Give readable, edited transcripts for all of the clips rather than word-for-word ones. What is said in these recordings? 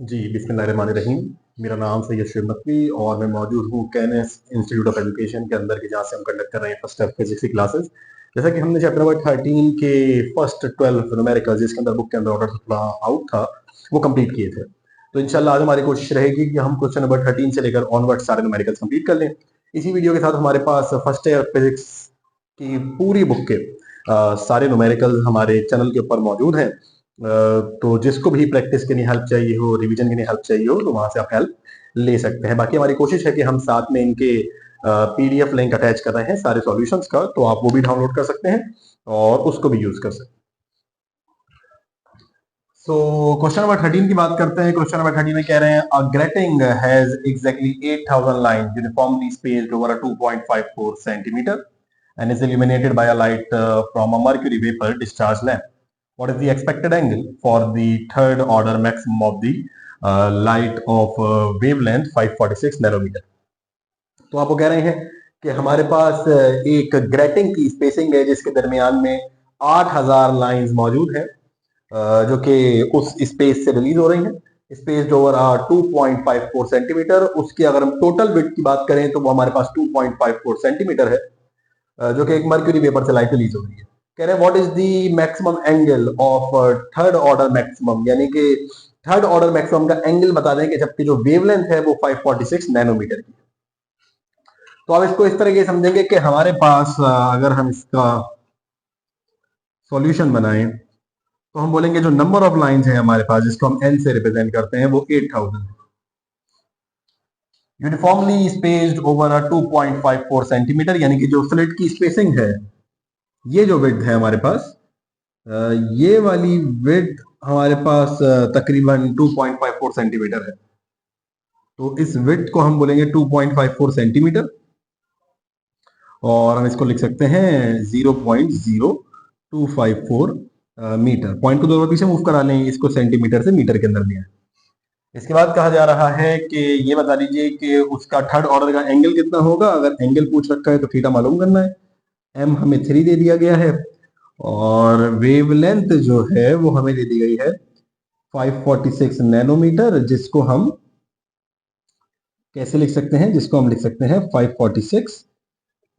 जी, बिस्मिल्लाहिर्रहमानिर्रहीम। मेरा नाम सैयद शुएब नकवी और मैं मौजूद हूँ कैनस इंस्टीट्यूट ऑफ एजुकेशन के अंदर के, जहाँ से हम कंडक्ट कर रहे हैं फर्स्ट ईयर फिजिक्स की क्लासेस। जैसा कि हमने चैप्टर नंबर 13 के फर्स्ट 12 न्यूमेरिकल्स, जिसके अंदर बुक के अंदर ऑर्डर थोड़ा आउट था, वो कंप्लीट किए थे। तो इंशाल्लाह आज हमारी कोशिश रहेगी कि हम क्वेश्चन नंबर 13 से लेकर ऑनवर्ड सारे न्यूमेरिकल्स कंप्लीट कर लें। इसी वीडियो के साथ हमारे पास फर्स्ट ईयर फिजिक्स की पूरी बुक के सारे न्यूमेरिकल्स हमारे चैनल के ऊपर मौजूद हैं। तो जिसको भी प्रैक्टिस के लिए हेल्प चाहिए हो, रिवीजन के लिए हेल्प चाहिए हो, तो वहां से आप हेल्प ले सकते हैं। बाकी हमारी कोशिश है कि हम साथ में इनके पीडीएफ लिंक अटैच कर रहे हैं सारे सॉल्यूशंस का, तो आप वो भी डाउनलोड कर सकते हैं और उसको भी यूज कर सकते हैं। सो क्वेश्चन नंबर 13 की बात करते हैं। क्वेश्चन नंबर 13 में कह रहे हैं a grating has exactly 8000 lines uniformly spaced over a 2.54 centimetre and is illuminated by a light from a mercury vapor discharge lamp. What is the expected angle for the third order maximum of the light of wavelength 546 nanometer? तो आप वो कह रहे हैं कि हमारे पास एक grating की स्पेसिंग है जिसके दरमियान में 8000 लाइंस मौजूद है, जो कि उस स्पेस से रिलीज हो रही हैं। Space over 2.54 centimetre. उसकी अगर हम टोटल विड्थ की बात करें तो वो हमारे पास 2.54 सेंटीमीटर है, जो कि एक मर्क्यूरी वेपर से लाइट रिलीज हो रही है। कह रहे हैं what is the maximum angle of third order maximum, यानी कि थर्ड ऑर्डर मैक्सिमम का एंगल बता दें कि जबकि जो वेवलेंथ है वो 546 नैनोमीटर की। तो आप इसको इस तरह के समझेंगे कि हमारे पास अगर हम इसका सॉल्यूशन बनाएं तो हम बोलेंगे जो नंबर ऑफ लाइंस है हमारे पास, जिसको हम n से रिप्रेजेंट करते हैं, वो 8000 है। यूनिफॉर्मली स्पेस्ड ओवर 2.54 सेंटीमीटर, यानी कि जो स्लिट की स्पेसिंग है, ये जो विड्थ है हमारे पास, ये वाली विड्थ हमारे पास तकरीबन 2.54 सेंटीमीटर है। तो इस विड्थ को हम बोलेंगे 2.54 सेंटीमीटर और हम इसको लिख सकते हैं 0.0254 मीटर। पॉइंट को दो बार पीछे मूव करा लें, इसको सेंटीमीटर से मीटर के अंदर लिया। इसके बाद कहा जा रहा है कि ये बता दीजिए कि उसका थर्ड ऑर्डर का एंगल कितना होगा। अगर एंगल पूछ रखा है तो थीटा मालूम करना है। एम हमें 3 दे दिया गया है और वेवलेंथ जो है वो हमें दे दी गई है 546 नैनोमीटर, जिसको हम कैसे लिख सकते हैं, जिसको हम लिख सकते हैं 546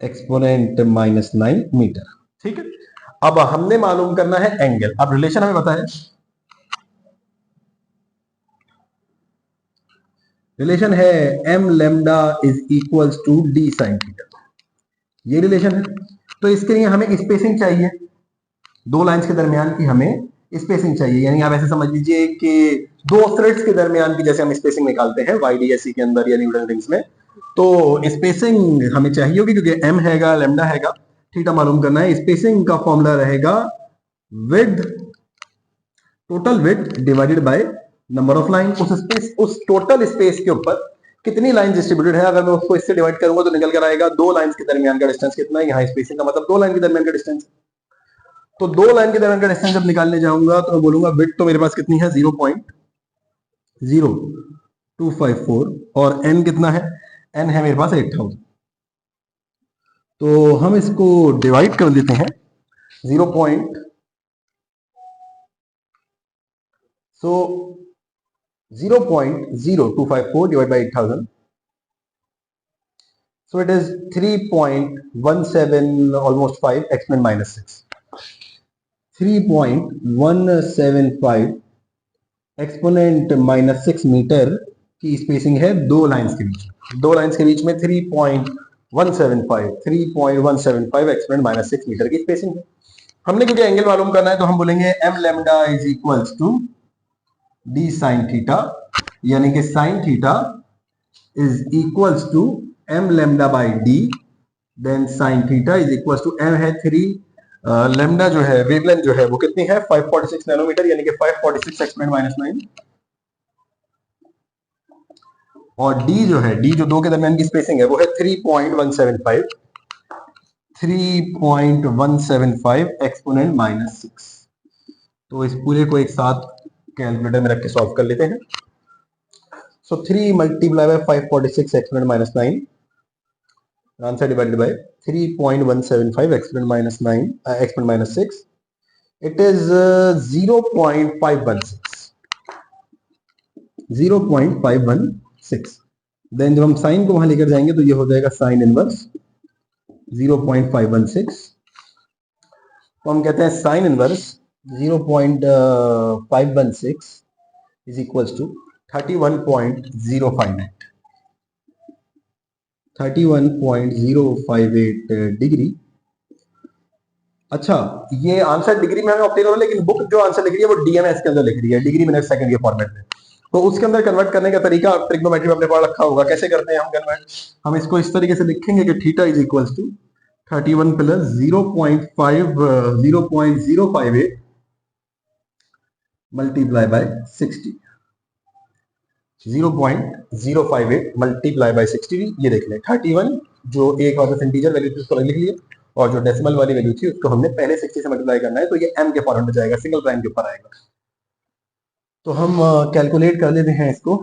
एक्सपोनेंट -9 मीटर। ठीक है, अब हमने मालूम करना है एंगल। अब रिलेशन हमें पता है, रिलेशन है m lambda is equals to d sine theta. ये रिलेशन है। तो इसके लिए हमें स्पेसिंग चाहिए, दो लाइंस के दरमियान की हमें स्पेसिंग चाहिए। यानी आप ऐसे समझ लीजिए कि दो थ्रेड्स के दरमियान की जैसे हम स्पेसिंग निकालते हैं YDSE के अंदर या न्यूटन रिंग्स में, तो स्पेसिंग हमें चाहिए होगी क्योंकि m हैगा, लैम्डा हैगा, थीटा मालूम करना है। स्पेसिंग का फॉर्मूला रहेगा width, total width divided by number of line. उस स्पेस, उस टोटल स्पेस के ऊपर कितनी लाइन डिस्ट्रीब्यूटेड है, अगर मैं उसको इससे डिवाइड करूंगा तो निकल कर आएगा दो लाइंस के दरमियान का डिस्टेंस कितना है। यहाँ स्पेसिंग का मतलब दो लाइन के दरमियान का डिस्टेंस। तो दो लाइन के दरमियान का डिस्टेंस जब निकालने जाऊंगा तो मैं बोलूंगा विड्थ तो मेरे पास कितनी है 0.0254 और n कितना है, n है मेरे पास 8000। तो हम इसको डिवाइड कर देते हैं 0.0254 divided by 8000. So it is 3.17, almost 5 exponent minus 6. 3.175 exponent -6 metre की स्पेसिंग है दो लाइंस के बीच। दो लाइंस के बीच में 3.175 एक्सपोनेंट -6 मीटर की स्पेसिंग है। हमने क्योंकि एंगल मालूम करना है तो हम बोलेंगे m lambda is equals to d sine theta, यानी कि sine theta is equals to m lambda by d, then sine theta is equals to m है 3, लैम्डा जो है वेवलेंथ जो है वो कितनी है 546 नैनोमीटर, यानी कि 546 एक्सपोनेंट -9, और d जो है, d जो दो के दरमियान की स्पेसिंग है वो है 3.175 एक्सपोनेंट -6। तो इस पूरे को एक साथ कैलकुलेटर में रख के सॉल्व कर लेते हैं। So 3 multiply by 546 exponent -9, answer divided by 3.175 exponent -6, it is 0.516। 0.516। देन जब हम साइन को वहां लेकर जाएंगे तो ये हो जाएगा साइन इनवर्स 0.516। तो हम कहते हैं sine inverse 0.516 is equals to 31.058 degree. अच्छा, ये आंसर डिग्री में हमें ऑब्टेन हो रहा है, लेकिन बुक जो आंसर लिख रही है वो डीएमएस के अंदर लिख रही है, डिग्री मिनट सेकंड के फॉर्मेट में। तो उसके अंदर कन्वर्ट करने का तरीका ट्रिग्नोमेट्री में अपने पास रखा होगा। कैसे करते हैं हम कन्वर्ट? हम इसको इस तरीके से लिखेंगे कि theta is equals to 31 plus 0.058 multiply by 60। 0.058 multiply by 60, ये देख लें 31 जो एक और इंटीजर वैल्यू थी उसको लिख लिए, और जो डेसिमल वाली वैल्यू थी उसको हमने पहले 60 से मल्टीप्लाई करना है, तो ये m के फॉर्मेट में जाएगा, सिंगल प्राइम के ऊपर आएगा। तो हम कैलकुलेट कर लेते हैं इसको।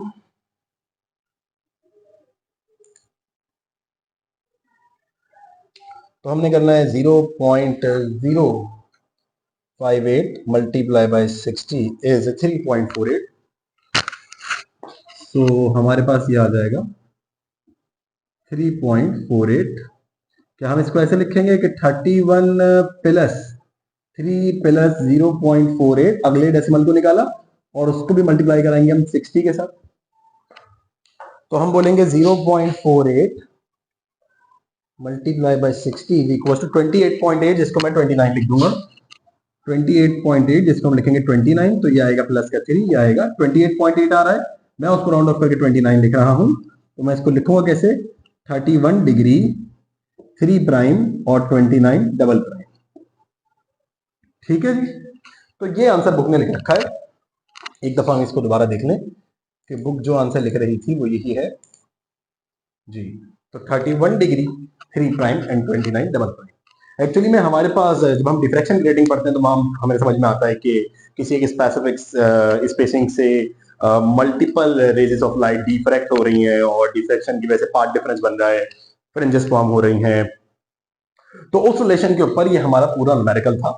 तो हमने करना है 0.058 मल्टीप्लाई बाय 60 इज 3.48। तो हमारे पास ये आ जाएगा 3.48। क्या हम इसको ऐसे लिखेंगे कि 31 प्लस 3 प्लस 0.48, अगले डेसिमल को निकाला और उसको भी मल्टीप्लाई कराएंगे हम 60 के साथ। तो हम बोलेंगे 0.48 multiply by 60 is equal to 28.8, जिसको मैं 29 लिख दूंगा। 28.8 जिसको हम लिखेंगे 29, तो ये आएगा प्लस का 3, ये आएगा 28.8 आ रहा है, मैं उसको राउंड ऑफ करके 29 लिख रहा हूं। तो मैं इसको लिखूंगा कैसे? 31 डिग्री 3 प्राइम और 29 डबल प्राइम। ठीक है जी, तो ये आंसर बुक ने लिख रखा है। एक दफा हम इसको दोबारा देख लें कि बुक जो आंसर लिख रही थी वो यही है जी। तो 31 degree 3 prime and 29 double prime. Actually में हमारे पास जब हम डिफ्रैक्शन ग्रेडिंग पढ़ते हैं तो हमें समझ में आता है कि किसी एक स्पेसिफिक स्पेसिंग से multiple raises of light diffract हो रही हैं और डिफ्रैक्शन की वजह से पाथ डिफरेंस बन रहा है, फ्रिंजेस फॉर्म हो रही हैं। तो उस रिलेशन के ऊपर ये हमारा पूरा न्यूमेरिकल था।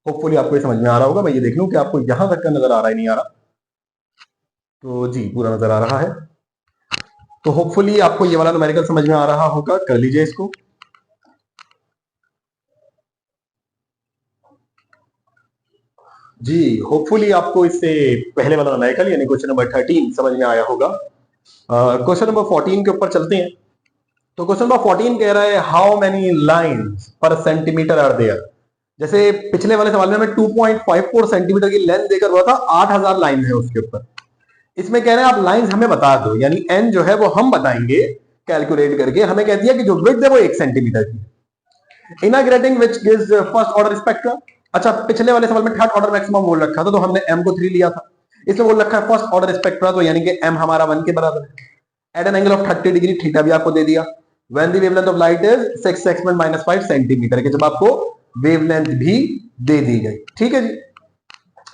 होपफुली आपको ये समझ में आ रहा होगा। मैं ये देख लूं कि आपको यहां तक का नजर आ रहा है, नहीं आ रहा? तो जी पूरा नजर आ रहा है। तो होपफुली आपको ये वाला न्यूमेरिकल समझ में आ रहा होगा। कर लीजिए इसको। जी होपफुली आपको इससे पहले वाला न्यूमेरिकल यानी क्वेश्चन नंबर 13 समझ में आया होगा। क्वेश्चन नंबर 14 के ऊपर चलते हैं। तो क्वेश्चन नंबर 14 कह रहा है हाउ मेनी लाइन्स पर सेंटीमीटर आर देयर। जैसे पिछले वाले सवाल में हमें 2.54 सेंटीमीटर की लेंथ देकर हुआ था, 8000 लाइन है उसके ऊपर। इसमें कह रहे हैं आप लाइंस हमें बता दो, यानी एन जो है वो हम बताएंगे कैलकुलेट करके। हमें कह दिया कि जो विड्थ है वो 1 सेंटीमीटर की। In a grating which gives first order spectra. अच्छा, पिछले वाले सवाल में थर्ड ऑर्डर मैक्सिमम बोल रखा था, तो हमने एम को 3 लिया था। इसमें बोल रखा है फर्स्ट ऑर्डर स्पेक्ट्रा, तो यानी कि एम हमारा 1 के बराबर है। At an angle of 30 degree, theta भी आपको दे दिया। When the wavelength of light is 6 exponent -5 centimetre के, जब आपको वेवलेंथ भी दे दी गई। ठीक है जी,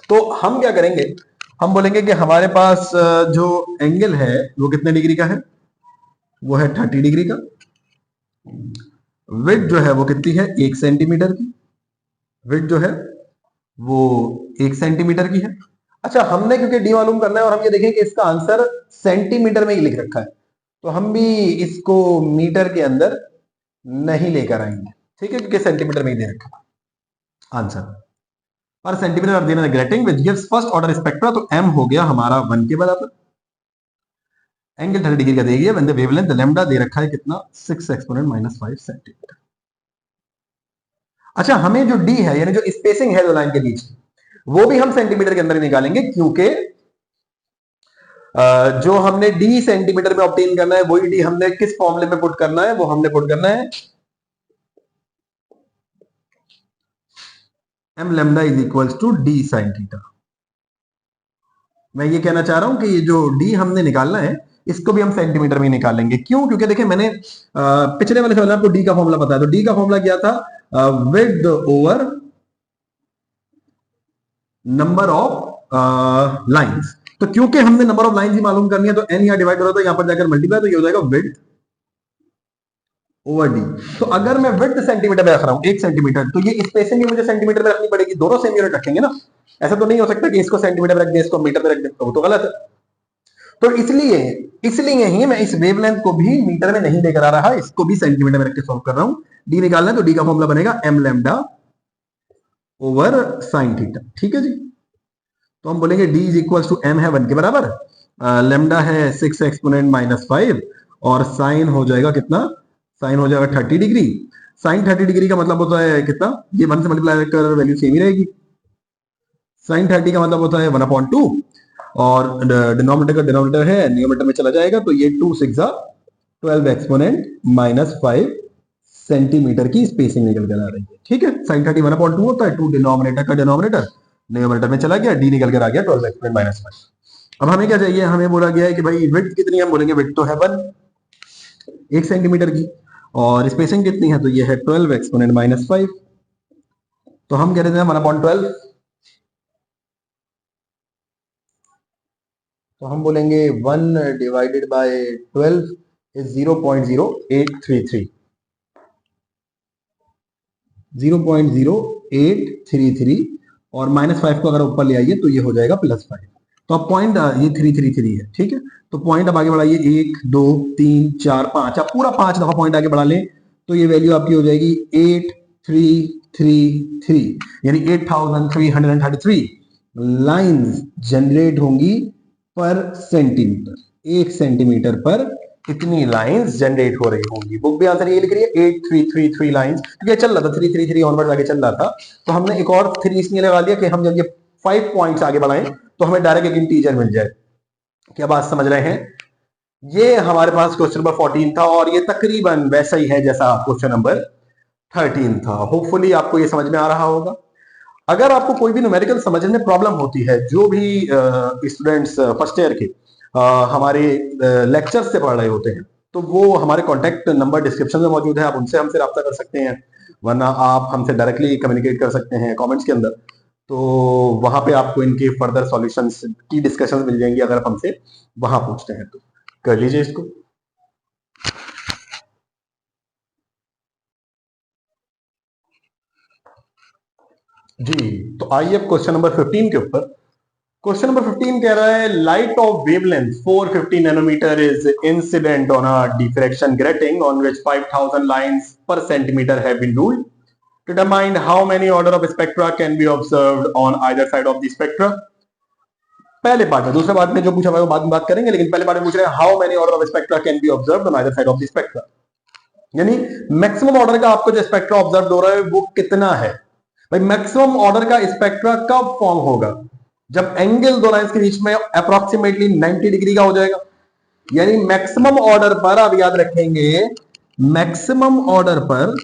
तो हम क्या करेंगे? हम बोलेंगे कि हमारे पास जो एंगल है वो कितने डिग्री का है? वो है 30 डिग्री का। विड्थ जो है वो कितनी है? 1 सेंटीमीटर की। विड्थ जो है वो 1 सेंटीमीटर की है। अच्छा, हमने क्योंकि डी मालूम करना है और हम ये देखें कि इसका आंसर सेंटीमीटर में ही लिख रखा है, तो हम भी इसको मीटर के अंदर नहीं लेकर आएंगे। ठीक है, क्योंकि सेंटीमीटर में ही दे रखा आंसर पर centimetre of the grating which gives first order spectra. तो m हो गया हमारा 1 के बराबर। एंगल 30 डिग्री का दे दिया। व्हेन द वेवलेंथ लैम्डा दे रखा है कितना? 6 एक्सपोनेंट -5 सेंटीमीटर। अच्छा, हमें जो d है यानी जो स्पेसिंग है दो लाइन के बीच, वो भी हम सेंटीमीटर के अंदर ही निकालेंगे, क्योंकि जो हमने d सेंटीमीटर में ऑब्टेन करना है वही d हमने किस फॉर्मूले में पुट करना है? वो हमने पुट करना है m lambda is equals to d sin theta. मैं ये कहना चाह रहा हूं कि ये जो d हमने निकालना है इसको भी हम सेंटीमीटर में निकालेंगे। क्यों? क्योंकि देखिए मैंने पिछले वाले सवाल में आपको d का फॉर्मूला बताया, तो d का फॉर्मूला क्या था? Width over number of lines. तो क्योंकि हमने नंबर ऑफ लाइंस ही मालूम करनी है, तो n यहां डिवाइड हो रहा था, यहां पर जाकर मल्टीप्लाई, तो ये हो जाएगा विड्थ ओवर डी। तो अगर मैं विड्थ सेंटीमीटर में रख रहा हूं 1 सेंटीमीटर, तो ये स्पेसिंग भी मुझे सेंटीमीटर में रखनी पड़ेगी। दोनों सेम यूनिट रखेंगे ना, ऐसा तो नहीं हो सकता कि इसको सेंटीमीटर में रख दे इसको मीटर में रख दे, तो गलत है। तो इसलिए इसलिए ही मैं इस वेवलेंथ को भी मीटर में नहीं लेकर आ रहा, इसको भी सेंटीमीटर में रख के सॉल्व कर रहा हूं। डी निकालना है तो डी का फॉर्मूला बनेगा m lambda over sine theta. ठीक है जी, तो हम बोलेंगे d is equal to m है 1 के बराबर, लेमडा है 6 एक्सपोनेंट -5 और साइन हो जाएगा कितना, साइन हो जाएगा 30 डिग्री। साइन 30 डिग्री का मतलब होता है कितना, ये 1 से मल्टीप्लाई कर वैल्यू सेम ही रहेगी। साइन 30 का मतलब होता है 1/2 और डिनोमिनेटर का डिनोमिनेटर है न्यूमरेटर में चला जाएगा, तो ये 2 6 12 एक्सपोनेंट -5 सेंटीमीटर की स्पेसिंग निकल कर आ रही है। ठीक है, साइन 30 1/2 होता है, 2 डिनोमिनेटर का डिनोमिनेटर न्यूमरेटर में चला गया, डी निकल कर आ गया 12 एक्सपोनेंट -5। अब हमें क्या चाहिए, हमें बोला गया है कि भाई विड्थ कितनी है, हम बोलेंगे विड्थ तो है 1 सेंटीमीटर की और स्पेसिंग कितनी है, तो ये है 12 एक्सपोनेंट -5। तो हम कह रहे थे 1/12, तो हम बोलेंगे 1 डिवाइडेड बाय 12 इज 0.0833, 0.0833 और -5 को अगर ऊपर ले आइए तो ये हो जाएगा +5। तो अब पॉइंट ये 333 है। ठीक है, तो पॉइंट अब आगे बढ़ाइए 1 2 3 4 5, आप पूरा 5 दफा पॉइंट आगे बढ़ा लें तो ये वैल्यू आपकी हो जाएगी 8333, यानी 8333 लाइंस जनरेट होंगी पर सेंटीमीटर। 1 सेंटीमीटर पर इतनी लाइंस जनरेट हो रही होंगी। बुक भी आंसर ये लिख रही है 8333 लाइंस, क्योंकि चल रहा था 333 ऑनवर्ड आगे चल रहा था, तो हमने एक और 3 इसलिए लगा लिया कि हम जब ये 5 पॉइंट्स आगे बढ़ाएं तो हमें डायरेक्ट एक इंटीजर मिल जाए। क्या बात समझ रहे हैं? ये हमारे पास क्वेश्चन नंबर 14 था और ये तकरीबन वैसा ही है जैसा क्वेश्चन नंबर 13 था। होपफुली आपको ये समझ में आ रहा होगा। अगर आपको कोई भी न्यूमेरिकल समझने में प्रॉब्लम होती है, जो भी स्टूडेंट्स फर्स्ट ईयर के हमारे लेक्चर से पढ़ रहे होते हैं, तो वो हमारे कॉन्टेक्ट नंबर डिस्क्रिप्शन में मौजूद है, आप उनसे हमसे रब्ता कर सकते हैं, वरना आप हमसे डायरेक्टली कम्युनिकेट कर सकते हैं कमेंट्स के अंदर। तो वहां पे आपको इनके फर्दर सॉल्यूशंस की डिस्कशंस मिल जाएंगी। अगर आप हमसे वहां पूछते हैं तो कर लीजिए इसको। जी, तो आइए अब क्वेश्चन नंबर 15 के ऊपर। क्वेश्चन नंबर 15 कह रहा है light of wavelength 450 nanometre is incident on a diffraction grating on which 5000 lines per centimetre have been ruled. Determine how many order of spectra can be observed on either side of the spectra. पहले part में, दूसरे part में जो पूछा हुआ है बाद में बात करेंगे, लेकिन पहले पार्ट में पूछ रहे हैं how many order of spectra can be observed on either side of the spectra, यानी मैक्सिमम ऑर्डर का आपको जो स्पेक्ट्रा ऑब्जर्व हो रहा है वो कितना है। भाई मैक्सिमम ऑर्डर का स्पेक्ट्रा कब फॉर्म होगा, जब एंगल दो लाइंस के बीच में अप्रोक्सीमेटली 90 डिग्री का हो जाएगा। यानी मैक्सिमम ऑर्डर पर आप याद रखेंगे, मैक्सिमम ऑर्डर पर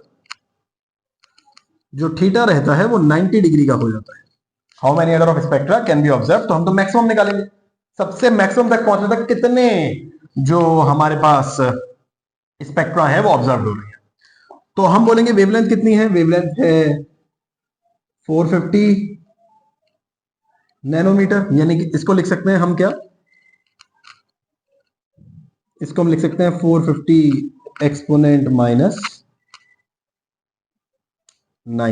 जो थीटा रहता है वो 90 डिग्री का हो जाता है। How many order of spectra can B observe, तो हम तो मैक्सिमम निकालेंगे, सबसे मैक्सिमम तक पहुंचने तक कितने जो हमारे पास स्पेक्ट्रा है वो ऑब्जर्व हो रही है। तो हम बोलेंगे वेवलेंथ कितनी है, वेवलेंथ है 450 नैनोमीटर, यानी कि इसको लिख सकते हैं हम क्या, इसको हम लिख सकते हैं 450 एक्सपोनेंट -9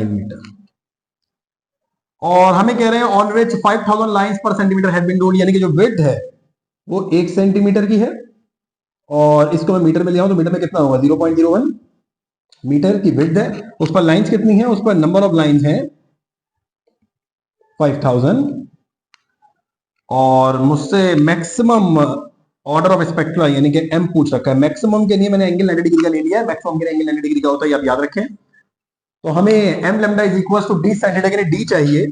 मीटर। और हमें कह रहे हैं on which 5000 lines per centimetre have been ruled, यानी कि जो विड्थ है वो 1 सेंटीमीटर की है, और इसको मैं मीटर में ले आऊं तो मीटर में कितना होगा 0.01 मीटर की विड्थ है। उस पर लाइंस कितनी है, उस पर नंबर ऑफ लाइंस है 5000, और मुझसे मैक्सिमम ऑर्डर ऑफ स्पेक्ट्रा यानी कि एम पूछ रखा है। मैक्सिमम के लिए मैंने एंगल 90 डिग्री का ले लिया है, मैक्सिमम के लिए एंगल 90 डिग्री का होता है, आप याद रखें। तो हमें m lambda is equal to d sine theta के लिए डी चाहिए,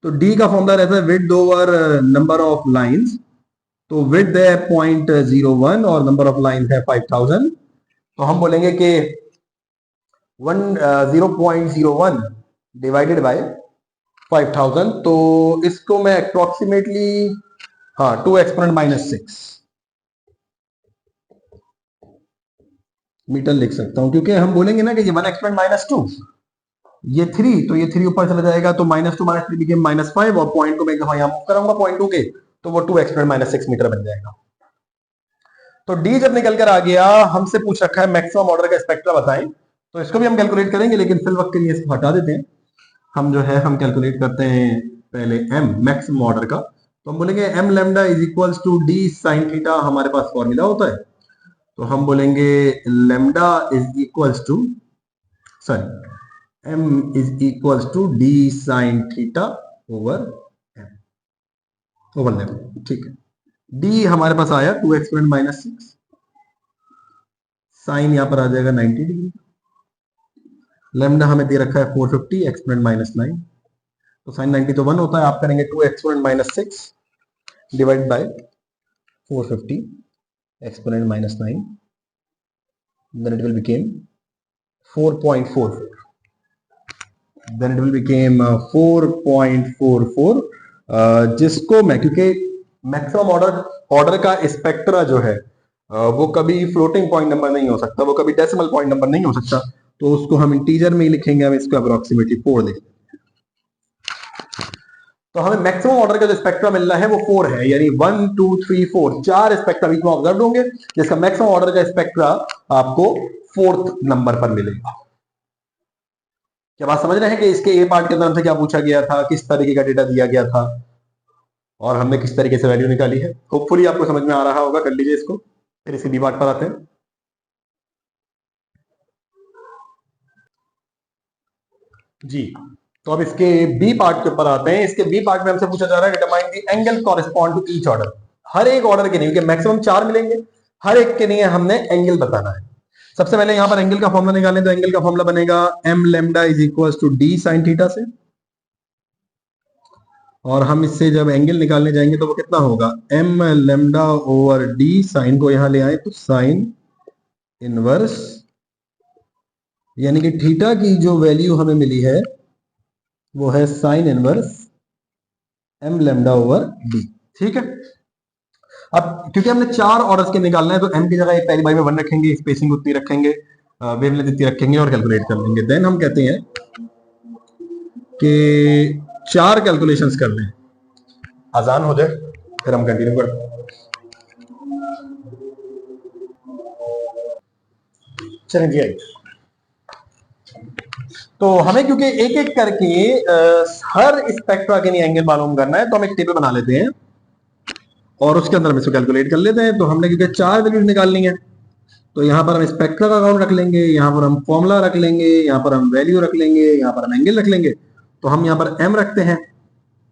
तो डी का फॉर्मूला रहता है width over number of lines, तो विड्थ है 0.01 और नंबर ऑफ लाइंस है 5000, तो हम बोलेंगे कि 0.01 डिवाइडेड बाय 5000, तो इसको मैं अप्रोक्सीमेटली 2 एक्सपोनेंट -6 मीटर लिख सकता हूं, क्योंकि हम बोलेंगे ना कि ये 1 एक्सपोनेंट -2, ये 3, तो ये 3 ऊपर चला जाएगा, तो -2 -3 बिकेम -5, और पॉइंट को मैं एक दफा यहां मूव कराऊंगा पॉइंट 2 के, तो वो 2 एक्सपोनेंट -6 मीटर बन जाएगा। तो डी जब निकल कर आ गया, हमसे पूछ रखा है मैक्सिमम ऑर्डर का स्पेक्ट्रा बताएं, तो इसको भी हम कैलकुलेट करेंगे, लेकिन फिल वक्त के लिए इसको हटा देते हैं। हम जो है हम कैलकुलेट करते हैं पहले एम मैक्सिमम ऑर्डर का, तो हम बोलेंगे m lambda is equals to d sine theta, हमारे पास फॉर्मूला होता है। तो हम बोलेंगे lambda is equals to, sorry, m is equals to d sine theta over m, over lambda. ठीक है, डी हमारे पास आया 2 एक्सपोनेंट माइनस 6, साइन यहां पर आ जाएगा 90 डिग्री, लेमडा हमें दे रखा है 450 एक्सपोनेंट माइनस 9, तो साइन 90 तो 1 होता है, आप करेंगे 2 exponent minus 6 divide by 450 exponent minus 9, then it will become 4.44, then it will become 4.44, जिसको मैं, क्योंकि मैक्सिमम ऑर्डर का स्पेक्ट्रा जो है वो कभी फ्लोटिंग पॉइंट नंबर नहीं हो सकता, वो कभी डेसिमल पॉइंट नंबर नहीं हो सकता, तो उसको हम इंटीजर में ही लिखेंगे, हम इसको अप्रोक्सीमेटली 4 लिखेंगे। तो हमें मैक्सिमम ऑर्डर का जो स्पेक्ट्रम मिल रहा है वो 4 है, यानी 1 2 3 4 4 स्पेक्ट्रा बीच में ऑब्जर्व होंगे, जिसका मैक्सिमम ऑर्डर का स्पेक्ट्रा आपको 4th नंबर पर मिलेगा। क्या बात समझ रहे हैं कि इसके ए पार्ट के अंदर हमसे क्या पूछा गया था, किस तरीके का डेटा दिया गया था और हमने किस तरीके से वैल्यू निकाली है। होपफुली आपको समझ में आ रहा होगा, कर लीजिए इसको, फिर इसके बी पार्ट पर आते हैं। जी, तो अब इसके बी पार्ट के ऊपर आते हैं। इसके बी पार्ट में हमसे पूछा जा रहा है determine the angle correspond to each order. हर एक ऑर्डर के लिए, क्योंकि मैक्सिमम 4 मिलेंगे, हर एक के लिए हमने एंगल बताना है। सबसे पहले यहां पर एंगल का फॉर्मूला निकालें, तो एंगल का फॉर्मूला बनेगा m lambda is equal to d sine theta से, और हम इससे जब एंगल निकालने जाएंगे तो वो कितना होगा, m lambda over d, sine को यहां ले आए तो साइन इनवर्स, यानी कि थीटा की जो वैल्यू हमें मिली है वो है sine inverse m lambda over d. ठीक है, अब क्योंकि हमने 4 ऑर्डर्स के निकालना है, तो एम की जगह एक पहली बाई में 1 रखेंगे, स्पेसिंग उतनी रखेंगे, वेवलेंथ इतनी रखेंगे और कैलकुलेट कर लेंगे। देन हम कहते हैं कि 4 कैलकुलेशंस कर लें, आसान हो जाए, फिर हम कंटिन्यू करते हैं। चलिए जी, आइए। तो हमें क्योंकि एक एक करके हर स्पेक्ट्रा के लिए एंगल मालूम करना है, तो हम एक टेबल बना लेते हैं और उसके अंदर हम इसको कैलकुलेट कर लेते हैं। तो हमने क्योंकि 4 वैल्यूज निकालनी है, तो यहां पर हम स्पेक्ट्रा का अकाउंट रख लेंगे, यहां पर हम फॉर्मूला रख लेंगे, यहां पर हम वैल्यू रख लेंगे, यहां पर हम एंगल रख लेंगे। तो हम यहां पर एम रखते हैं,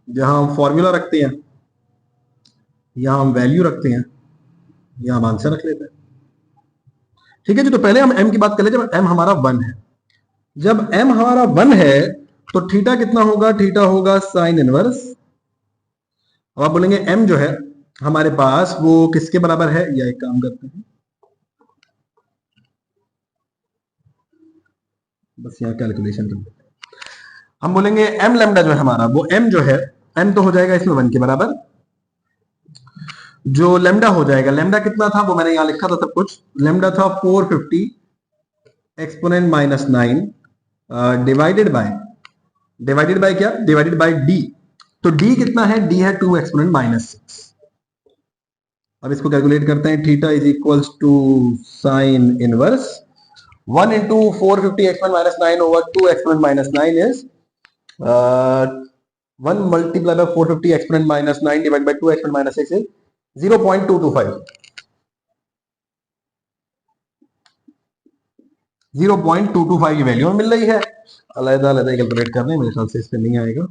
जहां हम फॉर्मूला रखते हैं, यहां हम वैल्यू रखते हैं, यहां हम आंसर रख लेते हैं। ठीक है जी, तो पहले हम एम की बात कर ले, जब एम हमारा 1 है, जब एम हमारा 1 है तो थीटा कितना होगा, थीटा होगा साइन इनवर्स। अब आप बोलेंगे एम जो है हमारे पास वो किसके बराबर है, या एक काम करते हैं, बस यहां कैलकुलेशन कर लेते हैं। हम बोलेंगे एम लेमडा जो है हमारा, वो एम जो है, एम तो हो जाएगा इसमें 1 के बराबर, जो लेमडा हो जाएगा, लेमडा कितना था वो मैंने यहां लिखा था सब कुछ, लेमडा था 450 एक्सपोनेंट माइनस 9 डिवाइडेड बाय क्या, डिवाइडेड बाय डी। तो डी कितना है, डी है 2 एक्सपोनेंट माइनस 6। अब इसको कैलकुलेट करते हैं, theta is equals to sine inverse 1 into 450 exponent minus 9 over 2 exponent minus 9 is 1 multiply by 450 exponent minus 9 divide by 2 exponent minus 6 is 0.225। 0.225 की वैल्यू मिल रही है। अलग अलग कैलकुलेट करने, मेरे ख्याल से इसमें नहीं आएगा,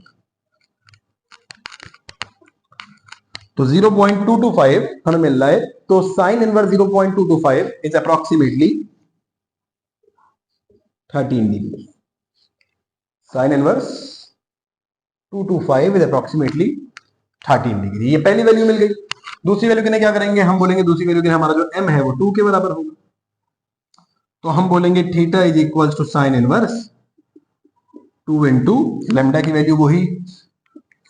तो 0.225 हमें मिल रहा है। तो sine inverse 0.225 is approximately 13 degree. Sine inverse 225 is approximately 13 degree. ये पहली वैल्यू मिल गई। दूसरी वैल्यू के लिए क्या करेंगे, हम बोलेंगे दूसरी वैल्यू के लिए हमारा जो m है वो 2 के बराबर होगा, तो हम बोलेंगे theta is equal to sine inverse 2 into lambda की वैल्यू वही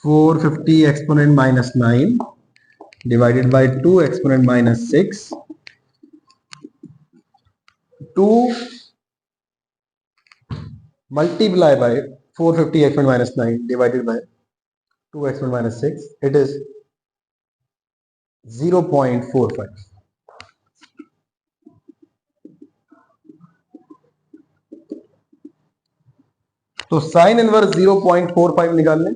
450 exponent minus 9 divided by 2 exponent minus 6 2 multiply by 450 exponent minus 9 divided by 2 exponent minus 6, it is 0.45। तो साइन इनवर्स 0.45 निकाल लें,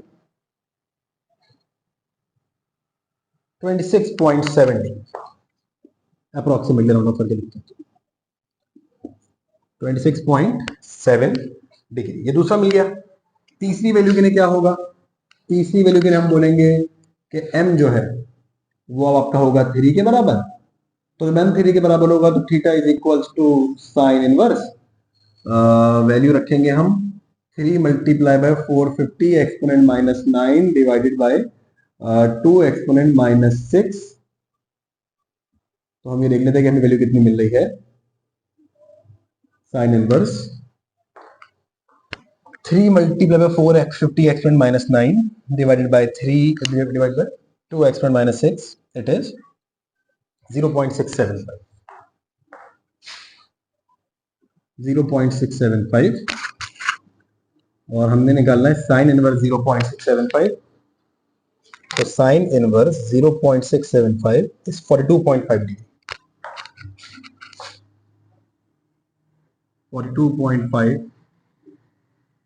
26.7 डिग्री, अप्रोक्सीमेटली राउंड ऑफ करके लिखते हैं 26.7 degree. ये दूसरा मिल गया। तीसरी वैल्यू के लिए क्या होगा? तीसरी वैल्यू के लिए हम बोलेंगे कि m जो है वो अब आपका होगा 3 के बराबर। तो जब m 3 के बराबर होगा तो theta is equals to sine inverse, value रखेंगे हम 3 multiply by 450 exponent minus 9 divided by 2 exponent minus 6। तो हम ये देख लेते हैं कि हमें वैल्यू कितनी मिल रही है। Sine inverse 3 multiply by 450 exponent minus 9 divided bye 3 divided by 2 exponent minus 6, it is 0.675 0.675 और हमने निकालना है साइन इनवर्स 0.675। तो sine inverse 0.675 is 42.5 degree. 42.5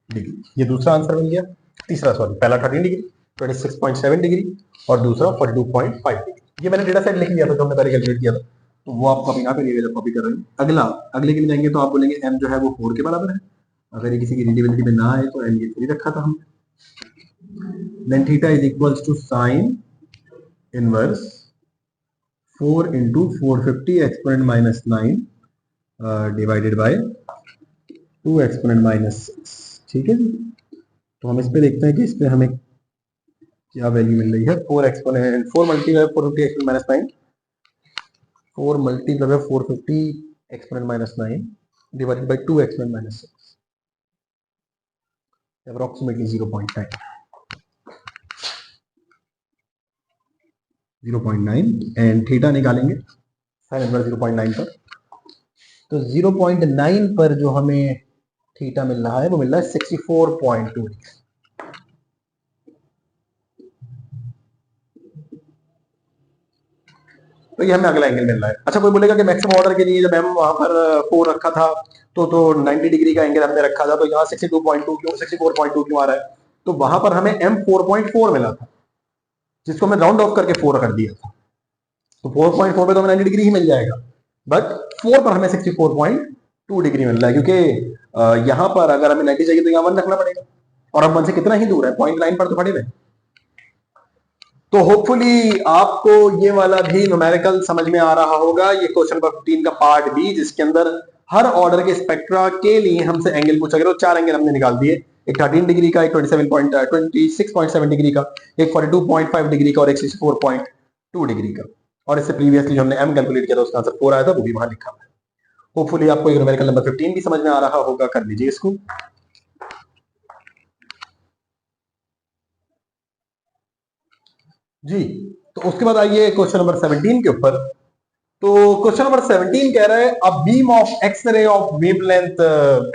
degree, ये दूसरा आंसर बन गया। तीसरा सॉरी, पहला 13 डिग्री, 26.7 डिग्री और दूसरा 42.5 डिग्री। ये मैंने डेटा सेट लिख लिया था जो हमने पहले कैलकुलेट किया था, तो वो आप कॉपी यहाँ पे जब कॉपी कर रहे हैं। अगले के लिए जाएंगे तो आप बोलेंगे m जो है वो 4 के बराबर है। अगर ये किसी की रीडेबिलिटी में ना आए तो m ये 3 रखा था हमने। Then theta is equals to sine inverse 4 into 450 exponent minus 9 divided by 2 exponent minus 6। ठीक है जी। तो हम इस पे देखते हैं कि इस पे हमें क्या वैल्यू मिल रही है। 4 multiply 450 exponent minus 9, 4 multiply 450 exponent minus 9 divided by 2 exponent minus 6, approximately 0.9 and theta निकालेंगे साइन इनवर्स 0.9 पर। तो 0.9 पर जो हमें थीटा मिल रहा है वो मिल रहा है 64.2 डिग्री। तो ये हमें अगला एंगल मिल रहा है। अच्छा, कोई बोलेगा कि मैक्सिमम ऑर्डर के लिए जब हम वहां पर 4 रखा था तो 90 डिग्री का एंगल हमने रखा था, तो यहाँ 62.2 क्यों 64.2 क्यों आ रहा है? तो वहां पर हमें m 4.4 मिला था जिसको हमने राउंड ऑफ करके 4 कर दिया था। तो 4.4 पे तो हमें 90 डिग्री ही मिल जाएगा, बट 4 पर हमें 64.2 डिग्री मिल रहा है क्योंकि यहां पर अगर हमें 90 चाहिए तो यहाँ 1 रखना पड़ेगा और हम 1 से कितना ही दूर है, 0.9 पर तो खड़े हुए। तो होपफुली आपको ये वाला भी न्यूमेरिकल समझ में आ रहा होगा। ये क्वेश्चन नंबर 15 का पार्ट बी, जिसके अंदर हर ऑर्डर के स्पेक्ट्रा के लिए हमसे एंगल पूछा गया। तो 4 एंगल हमने निकाल दिए, एक 13 डिग्री का, एक 26.7 डिग्री का, एक 42.5 डिग्री का और एक 64.2 डिग्री का। और इससे प्रीवियसली जो हमने m कैलकुलेट किया था उसका आंसर 4 आया था, वो भी वहां लिखा हुआ है। होपफुली आपको ये न्यूमेरिकल नंबर 15 भी समझ में आ रहा होगा। कर लीजिए इसको। जी, तो उसके बाद आइए क्वेश्चन नंबर 17 के ऊपर। तो क्वेश्चन नंबर 17 कह रहा है a beam of X-ray of wavelength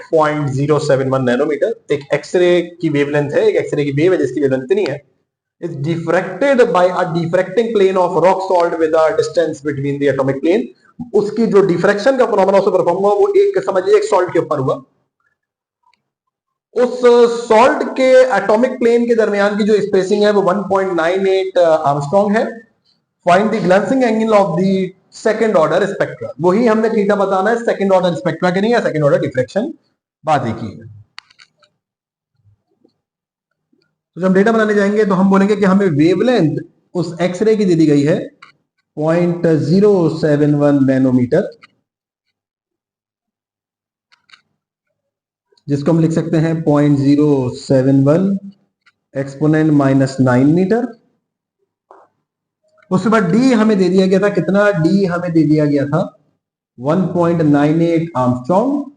0.071 nanometre. एक एक्सरे की वेवलेंथ है, एक एक्सरे की वेव है जिसकी वेवलेंथ इतनी है, is diffracted by a diffracting plane of rock salt with a distance between the atomic plane। उसकी जो डिफ्रैक्शन का फिनोमेना उससे परफॉर्म हुआ वो एक समझिए एक सॉल्ट के ऊपर हुआ। उस सॉल्ट के एटॉमिक प्लेन के दरमियान की जो स्पेसिंग है वो 1.98 आर्मस्ट्रॉन्ग है। Find the glancing angle of the second order spectra. वही हमने थीटा बताना है, सेकंड ऑर्डर स्पेक्ट्रा के नहीं है, सेकंड ऑर्डर डिफ्रैक्शन बात एक ही है। तो जब डेटा बनाने जाएंगे तो हम बोलेंगे कि हमें वेवलेंथ उस एक्सरे की दे दी गई है 0.071 नैनोमीटर, जिसको हम लिख सकते हैं 0.071 एक्सपोनेंट माइनस 9 मीटर। उसके बाद डी हमें दे दिया गया था कितना? डी हमें दे दिया गया था 1.98 आर्मस्ट्रॉन्ग।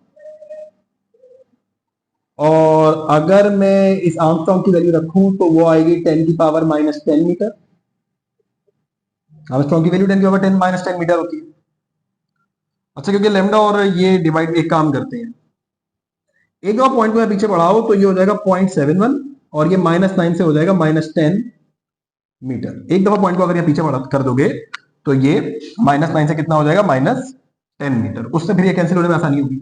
और अगर मैं इस आर्मस्ट्रॉन्ग की वैल्यू रखूं तो वो आएगी 10 की पावर माइनस 10 मीटर। आर्मस्ट्रॉन्ग की वैल्यू 10 की पावर 10 माइनस 10 मीटर होती है। अच्छा, क्योंकि लेमडा और ये डिवाइड एक काम करते हैं, एक दफा पॉइंट को पीछे बढ़ाओ तो ये हो जाएगा 0.71 और ये -9 से हो जाएगा -10 मीटर। एक दफा पॉइंट को अगर ये पीछे बढ़ा कर दोगे तो ये -9 से कितना हो जाएगा? -10 मीटर। उससे फिर ये कैंसिल होने में आसानी होगी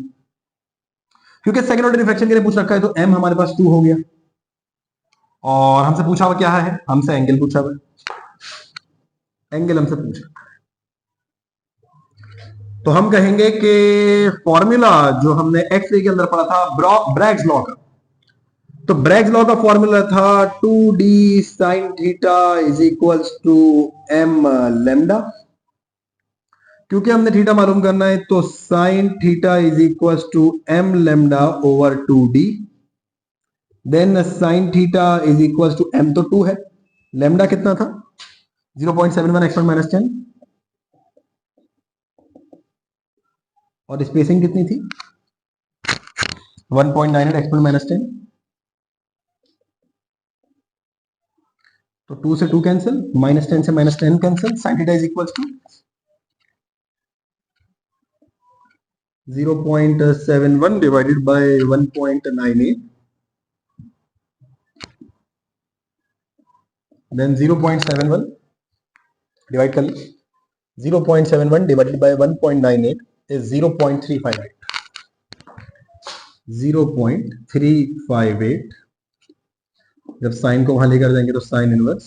क्योंकि सेकंड ऑर्डर डिफ्रैक्शन के लिए पूछ रखा है। तो m हमारे पास 2 हो गया और हमसे पूछा हुआ क्या है? हमसे एंगल पूछा हुआ है। एंगल हमसे पूछ रहा है। तो हम कहेंगे कि फॉर्मूला जो हमने एक्स रे के अंदर पढ़ा था ब्रैग्स लॉ का, तो ब्रैग्स लॉ का फॉर्मूला था 2d sin theta is equals to m lambda. क्योंकि हमने थीटा मालूम करना है तो sin theta is equals to m lambda over 2d। Then sin theta is equals to m तो 2 है, लेमडा कितना था 0.71 एक्सपोनेंट माइनस 10, और स्पेसिंग कितनी थी 1.98 एक्सपोनेंट माइनस 10। तो 2 से 2 कैंसिल, माइनस 10 से minus 10 cancel, sin theta is equals to 0.71 divided by 1.98, then 0.71 divide कर 0.71 डिवाइडेड बाय 1.98 इज 0.358, 0.358। जब साइन को वहां लेकर जाएंगे तो साइन इनवर्स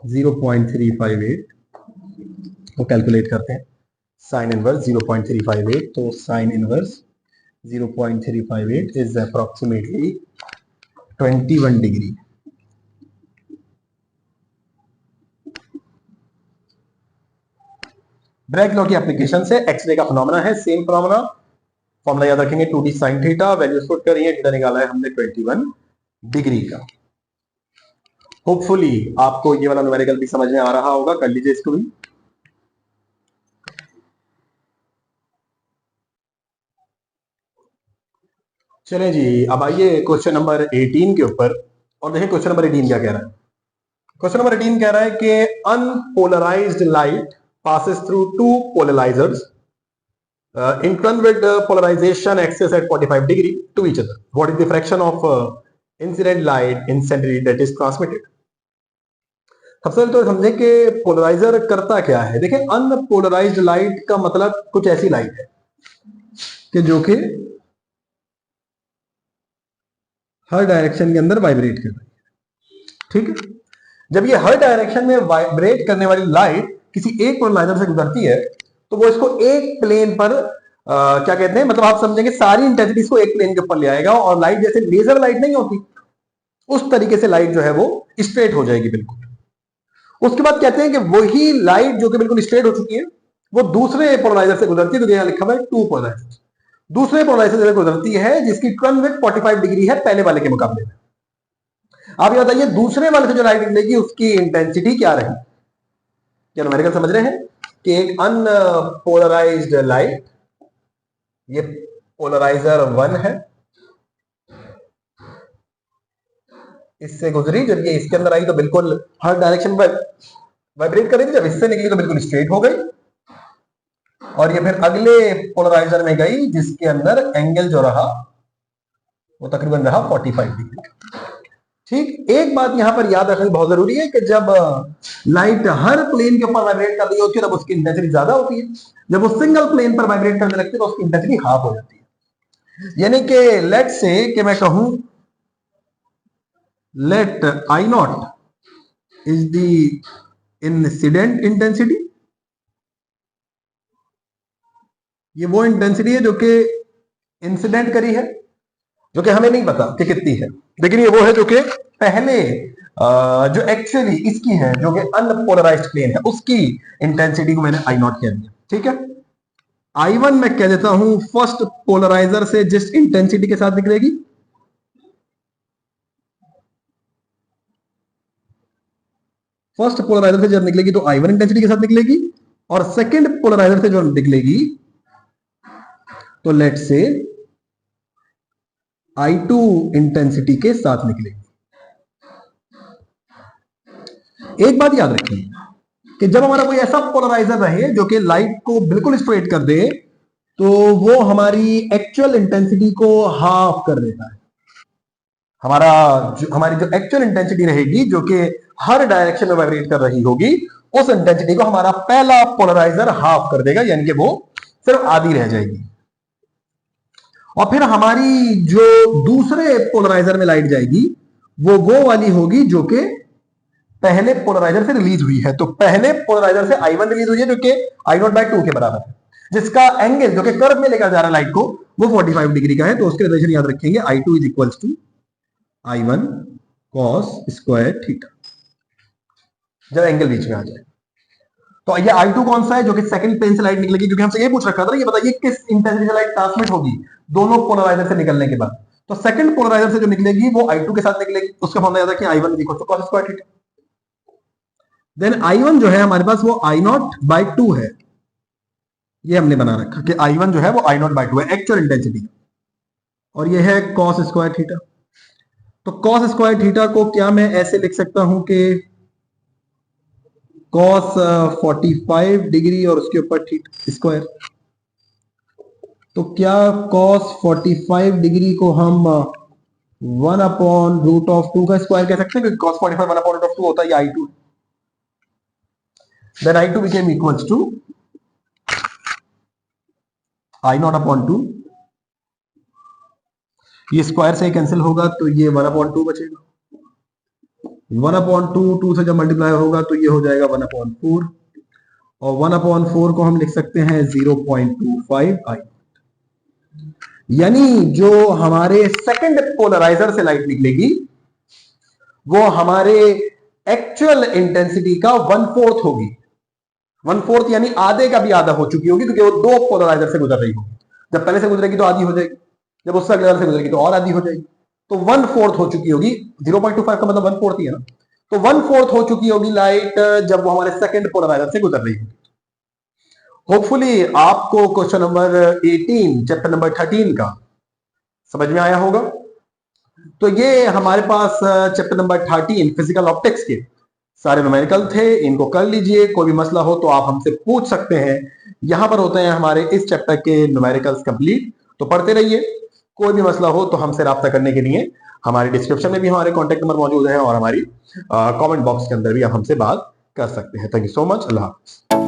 0.358 वो कैलकुलेट करते हैं, साइन इनवर्स 0.358, तो sine inverse 0.358 is approximately 21 degree. Bragg law की एप्लीकेशन से एक्सरे का फिनोमेना है, सेम फिनोमेना, फॉर्मूला याद रखेंगे 2d sin theta, values put करिए, थीटा निकाला है हमने 21 डिग्री का। होपफुली आपको ये वाला न्यूमेरिकल भी समझ में आ रहा होगा, कर लीजिए इसको भी। चलें जी, अब आइए क्वेश्चन नंबर 18 के ऊपर और देखें क्वेश्चन नंबर 18 क्या कह रहा है। क्वेश्चन नंबर 18 कह रहा है कि unpolarised light passes through two polarizers in turn with polarization axis at 45 degree to each other. What is the fraction of incident light in centimeter that is transmitted? सबसे पहले तो समझें कि पोलराइजर करता क्या है। देखिए, अनपोलराइज्ड लाइट का मतलब कुछ ऐसी लाइट है कि जो कि हर डायरेक्शन के अंदर वाइब्रेट कर रही है, ठीक है। जब ये हर डायरेक्शन में वाइब्रेट करने वाली लाइट किसी एक पोलराइजर से गुजरती है तो वो इसको एक प्लेन पर क्या कहते हैं, मतलब आप समझेंगे सारी इंटेंसिटीज को एक प्लेन के ऊपर ले आएगा, और लाइट जैसे लेजर लाइट नहीं होती उस तरीके से लाइट जो है वो स्ट्रेट हो जाएगी बिल्कुल। उसके बाद कहते हैं कि वही लाइट जो कि बिल्कुल स्ट्रेट हो चुकी है वो दूसरे पोलराइजर से गुजरती है, तो यहां लिखा हुआ है टू पोलराइजर, दूसरे पोलराइजर से गुजरती है जिसकी टर्न विड्थ 45 डिग्री है पहले वाले के मुकाबले में। आप ये बताइए दूसरे वाले से जो लाइट निकलेगी उसकी इंटेंसिटी क्या रहेगी। क्या न्यूमेरिकल समझ रहे हैं कि एक अनपोलराइज्ड लाइट, ये पोलराइजर 1 है, इससे गुजरी, जब ये इसके अंदर आई तो बिल्कुल हर डायरेक्शन में वाइब्रेट कर रही थी, जब इससे निकली तो बिल्कुल स्ट्रेट हो गई, और ये फिर अगले पोलराइजर में गई जिसके अंदर एंगल जो रहा वो तकरीबन रहा 45 डिग्री। ठीक, एक बात यहां पर याद रखनी बहुत जरूरी है कि जब लाइट हर प्लेन के ऊपर वाइब्रेट कर रही होती है तब उसकी इंटेंसिटी ज्यादा होती है, जब वो सिंगल प्लेन पर वाइब्रेट करने लगती है तो उसकी इंटेंसिटी हाफ हो जाती है। यानी कि लेट से कि मैं कहूं let I naught is the incident intensity, ये वो इंटेंसिटी है जो कि इंसिडेंट करी है, जो कि हमें नहीं पता कि कितनी है, लेकिन ये वो है जो कि पहले जो एक्चुअली इसकी है, जो कि अनपोलराइज्ड प्लेन है, उसकी इंटेंसिटी को मैंने आई नॉट कह दिया, ठीक है। I1 मैं कह देता हूं फर्स्ट पोलराइजर से जिस इंटेंसिटी के साथ निकलेगी, फर्स्ट पोलराइजर से जब निकलेगी तो I1 इंटेंसिटी के साथ निकलेगी, और सेकंड पोलराइजर से जो निकलेगी तो लेट से I2 इंटेंसिटी के साथ निकलेगी। एक बात याद रखिए कि जब हमारा कोई ऐसा पोलराइजर रहे जो कि लाइट को बिल्कुल स्ट्रेट कर दे तो वो हमारी एक्चुअल इंटेंसिटी को हाफ कर देता है। हमारी जो एक्चुअल इंटेंसिटी रहेगी जो कि हर डायरेक्शन में वाइब्रेट कर रही होगी, उस इंटेंसिटी को हमारा पहला पोलराइजर हाफ कर देगा, यानी कि वो सिर्फ आधी रह जाएगी। और फिर हमारी जो दूसरे पोलराइजर में लाइट जाएगी वो वाली होगी जो कि पहले पोलराइजर से रिलीज हुई है। तो पहले पोलराइजर से I1 रिलीज हुई है जो कि I0/2 के बराबर है, जिसका एंगल जो कि कर्व में लेकर जा रहा है लाइट को वो 45 डिग्री का है। तो उसके रिलेशन याद रखेंगे, I2 is equal to I1 cos square theta, जब एंगल बीच में आ जाए। तो ये I2 कौन सा है, जो कि सेकंड प्लेन से लाइट निकलेगी, क्योंकि हमसे ये पूछ रखा था ना, ये बताइए किस इंटेंसिटी से लाइट ट्रांसमिट होगी दोनों पोलराइजर से निकलने के बाद। तो सेकंड पोलराइजर से जो निकलेगी वो I2 के साथ निकलेगी, उसका फॉर्मूला याद रखिए I1 equal to cos square theta. Then I1 जो है हमारे पास वो I0/2 है, ये हमने बना रखा कि I1 जो है वो I0/2 है एक्चुअल इंटेंसिटी, और ये है cos स्क्वायर थीटा। तो cos स्क्वायर थीटा को क्या मैं ऐसे लिख सकता हूं कि cos 45 डिग्री और उसके ऊपर थीटा स्क्वायर। तो क्या cos 45 डिग्री को हम 1/√2 का स्क्वायर कह सकते हैं, क्योंकि cos 45 1/√2 होता है, ये I2। Then I2 became equals to I0/2, ये स्क्वायर से कैंसिल होगा तो ये 1/2 बचेगा, 1/2 2 से जब मल्टीप्लाई होगा तो ये हो जाएगा 1/4, और 1/4 को हम लिख सकते हैं 0.25 I। यानी जो हमारे सेकंड पोलराइजर से लाइट निकलेगी वो हमारे एक्चुअल इंटेंसिटी का 1/4 होगी। 1/4 यानी आधे का भी आधा हो चुकी होगी, क्योंकि वो दो पोलराइजर से गुजर रही होगी। जब पहले से गुजरेगी तो आधी हो जाएगी, जब उससे अगले वाले से गुजरेगी तो और आधी हो जाएगी। तो 1/4 हो चुकी होगी, 0.25 का मतलब 1/4 ही है ना। तो 1/4 हो चुकी होगी लाइट जब वो हमारे सेकंड पोलराइजर से गुजर रही होगी। होपफुली आपको क्वेश्चन नंबर 18 चैप्टर नंबर 13 का समझ में आया होगा। तो ये हमारे पास चैप्टर नंबर 13 फिजिकल ऑप्टिक्स के सारे न्यूमेरिकल थे, इनको कर लीजिए। कोई भी मसला हो तो आप हमसे पूछ सकते हैं। यहां पर होते हैं हमारे इस चैप्टर के न्यूमेरिकल्स कंप्लीट, तो पढ़ते रहिए। कोई भी मसला हो तो हमसे राब्ता करने के लिए हमारे डिस्क्रिप्शन में भी हमारे कॉन्टेक्ट नंबर मौजूद है, और हमारी कमेंट बॉक्स के अंदर भी आप हमसे बात कर सकते हैं। Thank you so much. अल्लाह हाफिज़।